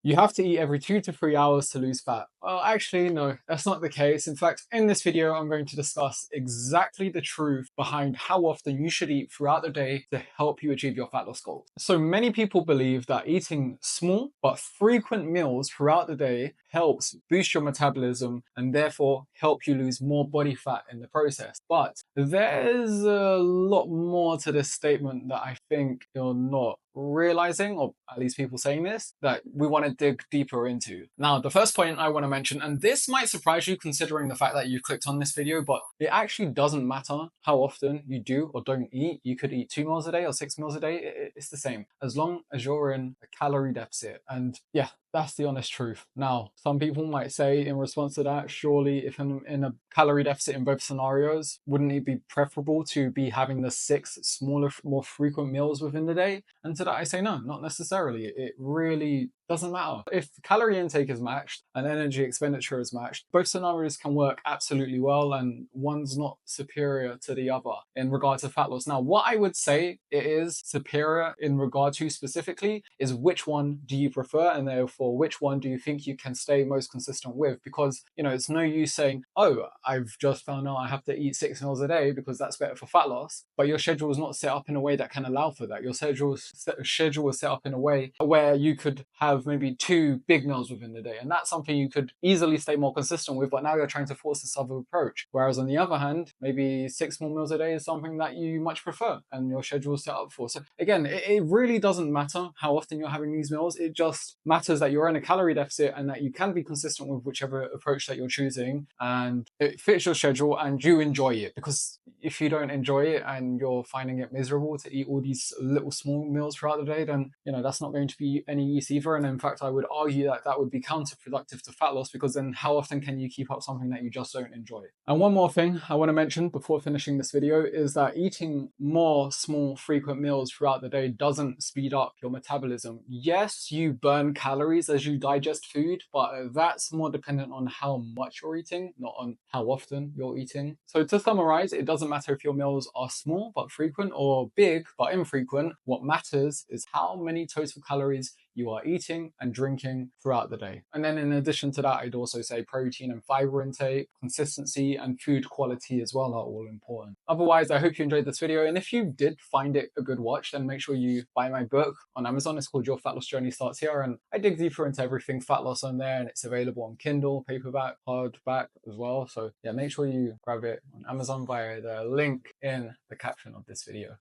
You have to eat every 2 to 3 hours to lose fat. Well, actually, no, that's not the case. In fact, in this video, I'm going to discuss exactly the truth behind how often you should eat throughout the day to help you achieve your fat loss goals. So many people believe that eating small but frequent meals throughout the day helps boost your metabolism and therefore help you lose more body fat in the process. But there's a lot more to this statement that I think you're not realizing, or at least people saying this, that we want to dig deeper into. Now, the first point I want to mention, and this might surprise you considering the fact that you clicked on this video, but it actually doesn't matter how often you do or don't eat. You could eat 2 meals a day or 6 meals a day. It's the same as long as you're in a calorie deficit. And yeah, that's the honest truth. Now, some people might say in response to that, surely if I'm in a calorie deficit in both scenarios, wouldn't it be preferable to be having the 6 smaller, more frequent meals within the day? And to that I say no, not necessarily. It really doesn't matter. If calorie intake is matched and energy expenditure is matched, both scenarios can work absolutely well and one's not superior to the other in regard to fat loss. Now, what I would say it is superior in regard to specifically is which one do you prefer, and therefore which one do you think you can stay most consistent with? Because, it's no use saying, oh, I've just found out I have to eat 6 meals a day because that's better for fat loss, but your schedule is not set up in a way that can allow for that. Your schedule is set up in a way where you could have maybe 2 big meals within the day, and that's something you could easily stay more consistent with, but now you're trying to force this other approach. Whereas on the other hand, maybe 6 more meals a day is something that you much prefer and your schedule is set up for. So again, it really doesn't matter how often you're having these meals. It just matters that you're in a calorie deficit and that you can be consistent with whichever approach that you're choosing, and it fits your schedule and you enjoy it. Because if you don't enjoy it and you're finding it miserable to eat all these little small meals throughout the day, then that's not going to be any use either. And in fact, I would argue that that would be counterproductive to fat loss, because then how often can you keep up something that you just don't enjoy? And one more thing I want to mention before finishing this video is that eating more small frequent meals throughout the day doesn't speed up your metabolism. Yes, you burn calories as you digest food, but that's more dependent on how much you're eating, not on how often you're eating. So to summarize, it doesn't matter if your meals are small but frequent or big but infrequent. What matters is how many total calories you are eating and drinking throughout the day. And then in addition to that, I'd also say protein and fiber intake, consistency, and food quality as well are all important. Otherwise, I hope you enjoyed this video. And if you did find it a good watch, then make sure you buy my book on Amazon. It's called Your Fat Loss Journey Starts Here. And I dig deeper into everything fat loss on there, and it's available on Kindle, paperback, hardback as well. So yeah, make sure you grab it on Amazon via the link in the caption of this video.